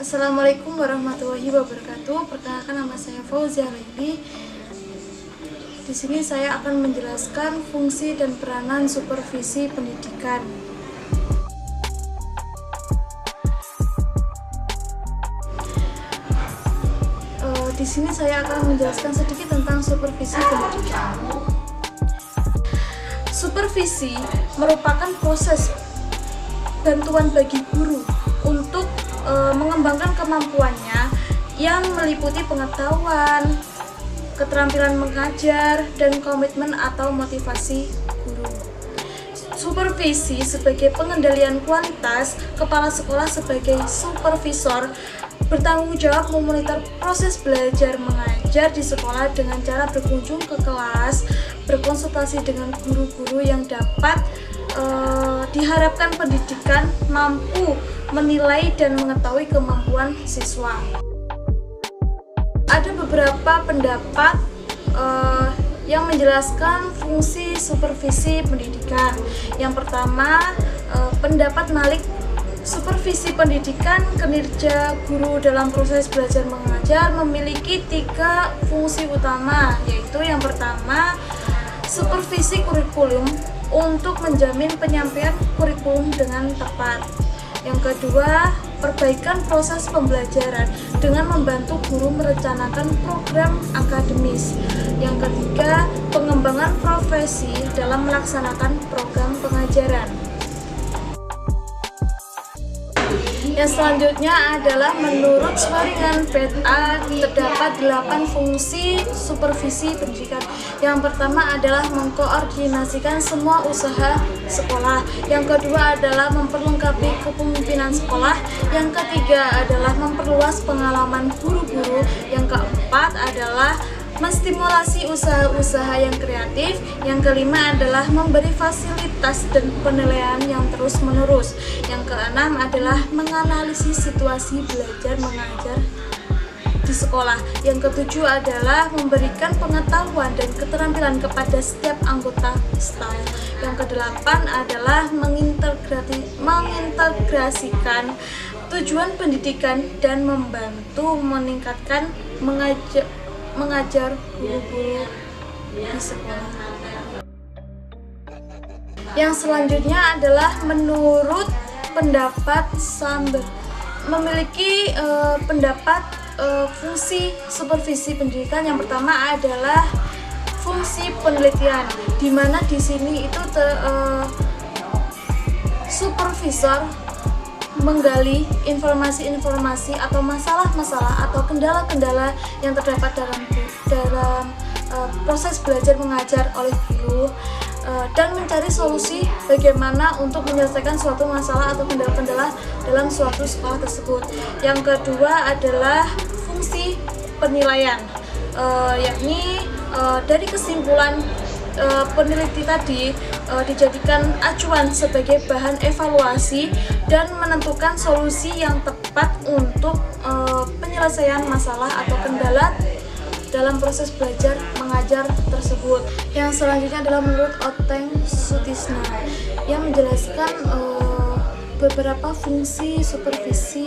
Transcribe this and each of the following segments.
Assalamualaikum warahmatullahi wabarakatuh. Perkenalkan, nama saya Fauzia Laili. Di sini saya akan menjelaskan fungsi dan peranan supervisi pendidikan. Di sini saya akan menjelaskan sedikit tentang supervisi pendidikan. Supervisi merupakan proses bantuan bagi guru untuk mengembangkan kemampuannya yang meliputi pengetahuan, keterampilan mengajar, dan komitmen atau motivasi guru. Supervisi sebagai pengendalian kualitas, kepala sekolah sebagai supervisor bertanggung jawab memonitor proses belajar mengajar di sekolah dengan cara berkunjung ke kelas, berkonsultasi dengan guru-guru yang dapat diharapkan pendidikan mampu menilai dan mengetahui kemampuan siswa. Ada beberapa pendapat yang menjelaskan fungsi supervisi pendidikan. Yang pertama, pendapat Malik, supervisi pendidikan kinerja guru dalam proses belajar mengajar memiliki 3 fungsi utama, yaitu yang pertama, supervisi kurikulum untuk menjamin penyampaian kurikulum dengan tepat. Yang kedua, perbaikan proses pembelajaran dengan membantu guru merencanakan program akademis. Yang ketiga, pengembangan profesi dalam melaksanakan program pengajaran. Yang selanjutnya adalah menurut Swaringan PTA terdapat 8 fungsi supervisi pendidikan. Yang pertama adalah mengkoordinasikan semua usaha sekolah. Yang kedua adalah memperlengkapi kepemimpinan sekolah. Yang ketiga adalah memperluas pengalaman guru-guru. Yang keempat adalah menstimulasi usaha-usaha yang kreatif. Yang kelima adalah memberi fasilitas dan penilaian yang terus-menerus. Yang keenam adalah menganalisis situasi belajar mengajar di sekolah. Yang ketujuh adalah memberikan pengetahuan dan keterampilan kepada setiap anggota staf. Yang kedelapan adalah mengintegrasikan tujuan pendidikan dan membantu meningkatkan mengajar guru-guru di sekolah. Yang selanjutnya adalah menurut pendapat Samber memiliki pendapat fungsi supervisi pendidikan. Yang pertama adalah fungsi penelitian, di mana di sini itu supervisor menggali informasi-informasi atau masalah-masalah atau kendala-kendala yang terdapat dalam proses belajar mengajar oleh guru dan mencari solusi bagaimana untuk menyelesaikan suatu masalah atau kendala-kendala dalam suatu sekolah tersebut. Yang kedua adalah fungsi penilaian, yakni dari kesimpulan peneliti tadi dijadikan acuan sebagai bahan evaluasi dan menentukan solusi yang tepat untuk penyelesaian masalah atau kendala dalam proses belajar mengajar tersebut. Yang selanjutnya adalah menurut Oteng Sutisna yang menjelaskan beberapa fungsi supervisi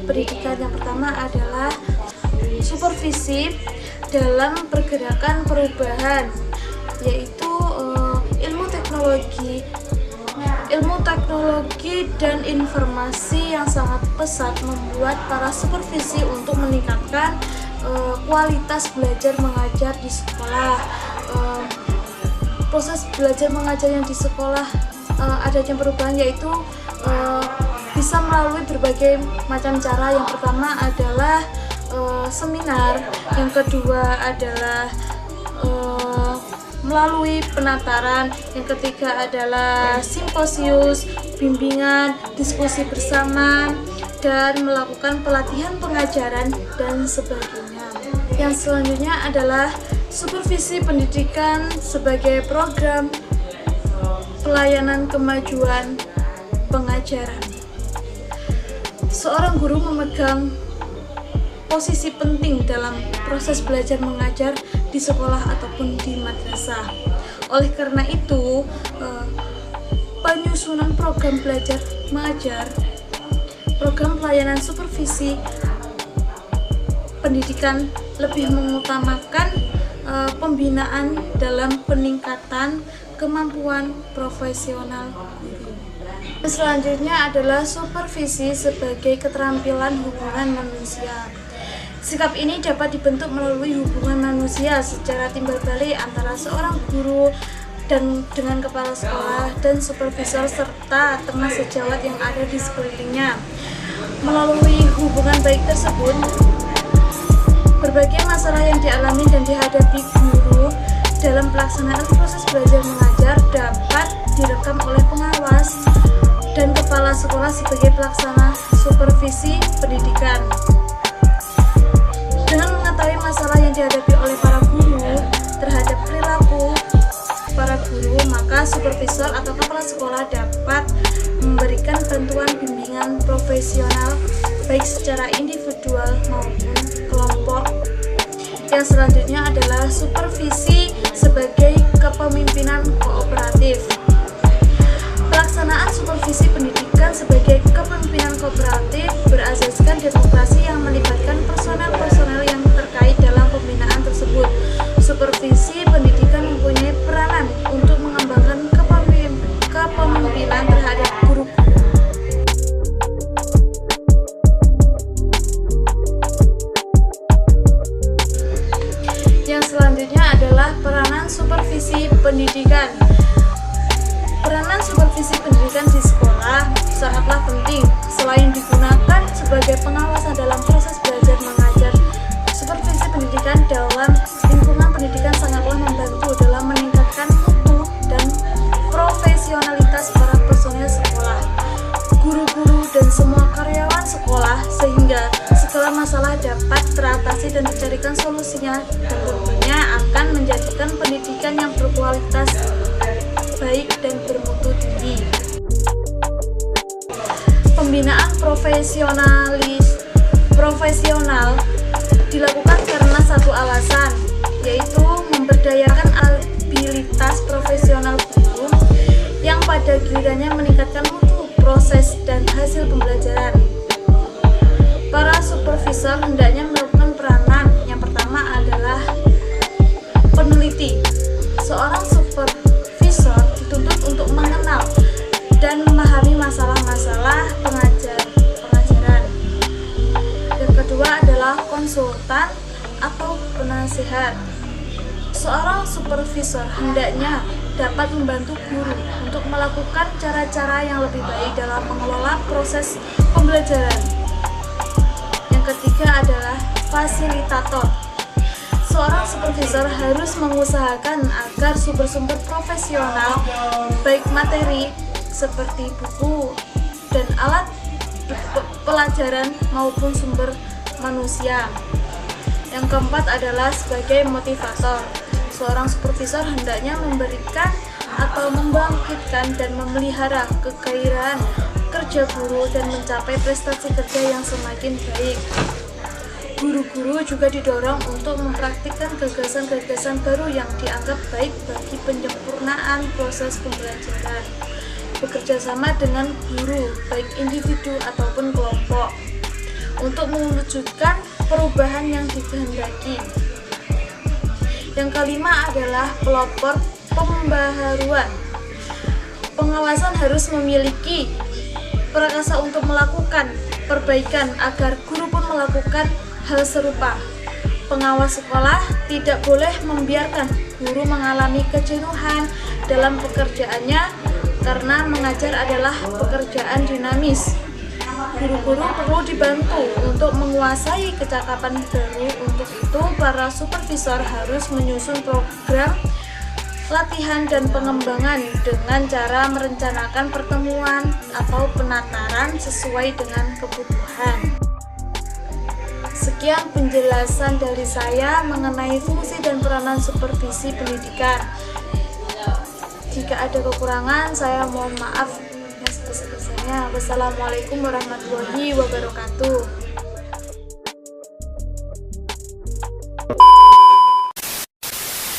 pendidikan. Yang pertama adalah supervisi dalam pergerakan perubahan, yaitu ilmu teknologi dan informasi yang sangat pesat membuat para supervisi untuk meningkatkan kualitas belajar mengajar di sekolah. Proses belajar mengajar yang di sekolah adanya perubahan, yaitu bisa melalui berbagai macam cara. Yang pertama adalah seminar, yang kedua adalah melalui penataran, yang ketiga adalah simposius, bimbingan, diskusi bersama, dan melakukan pelatihan pengajaran dan sebagainya. Yang selanjutnya adalah supervisi pendidikan sebagai program pelayanan kemajuan pengajaran. Seorang guru memegang posisi penting dalam proses belajar mengajar di sekolah ataupun di madrasah. Oleh karena itu, penyusunan program belajar mengajar Program pelayanan supervisi pendidikan lebih mengutamakan pembinaan dalam peningkatan kemampuan profesional guru. Selanjutnya adalah supervisi sebagai keterampilan hubungan manusia. Sikap ini dapat dibentuk melalui hubungan manusia secara timbal balik antara seorang guru dan dengan kepala sekolah dan supervisor serta teman sejawat yang ada di sekelilingnya. Melalui hubungan baik tersebut, berbagai masalah yang dialami dan dihadapi guru dalam pelaksanaan proses belajar mengajar dapat direkam oleh pengawas dan kepala sekolah sebagai pelaksana supervisi pendidikan. Dengan mengetahui masalah yang dihadapi oleh para guru terhadap perilaku para guru, maka supervisor atau kepala sekolah dapat memberikan bantuan bimbingan profesional baik secara individual maupun kelompok. Yang selanjutnya adalah supervisi sebagai kepemimpinan kooperatif. Pelaksanaan supervisi pendidikan sebagai kepemimpinan kooperatif berasaskan demokrasi yang melibatkan personel-personel yang terkait dalam pembinaan tersebut. Supervisi pendidikan mempunyai peranan untuk mengembangkan kepemimpinan terhadap guru-guru. Yang selanjutnya adalah peranan supervisi pendidikan. Peranan supervisi pendidikan di sekolah sangatlah penting. Selain digunakan sebagai pengawasan dalam proses belajar mengajar, supervisi pendidikan dalam lingkungan pendidikan sangatlah membantu dalam meningkatkan mutu dan profesionalitas para personel sekolah, guru-guru, dan semua karyawan sekolah, sehingga segala masalah dapat teratasi dan dicarikan solusinya, dan tentunya akan menjadikan pendidikan yang berkualitas baik dan bermutu tinggi. Pembinaan profesional dilakukan karena satu alasan, yaitu memberdayakan abilitas profesional guru yang pada gilirannya meningkatkan mutu proses dan hasil pembelajaran. Para supervisor hendaknya melakukan peranan. Yang pertama adalah peneliti. Seorang supervisor dituntut untuk mengenal dan memahami masalah-masalah pengajaran. Yang kedua adalah konsultan atau penasihat. Seorang supervisor hendaknya dapat membantu guru untuk melakukan cara-cara yang lebih baik dalam mengelola proses pembelajaran. Yang ketiga adalah fasilitator. Seorang supervisor harus mengusahakan agar sumber-sumber profesional, baik materi seperti buku dan alat pelajaran maupun sumber manusia. Yang keempat adalah sebagai motivator. Seorang supervisor hendaknya memberikan atau membangkitkan dan memelihara kegairahan kerja guru dan mencapai prestasi kerja yang semakin baik. Guru-guru juga didorong untuk mempraktikkan gagasan-gagasan baru yang dianggap baik bagi penyempurnaan proses pembelajaran. Bekerja sama dengan guru, baik individu ataupun kelompok, untuk mewujudkan perubahan yang dikehendaki. Yang kelima adalah pelopor pembaharuan. Pengawasan harus memiliki prakasa untuk melakukan perbaikan agar guru pun melakukan hal serupa. Pengawas sekolah tidak boleh membiarkan guru mengalami kejenuhan dalam pekerjaannya karena mengajar adalah pekerjaan dinamis. Guru-guru perlu dibantu untuk menguasai kecakapan baru. Untuk itu, para supervisor harus menyusun program latihan dan pengembangan dengan cara merencanakan pertemuan atau penataran sesuai dengan kebutuhan. Sekian penjelasan dari saya mengenai fungsi dan peranan supervisi pendidikan. Jika ada kekurangan, saya mohon maaf yang sebesar-besarnya. Wassalamualaikum warahmatullahi wabarakatuh.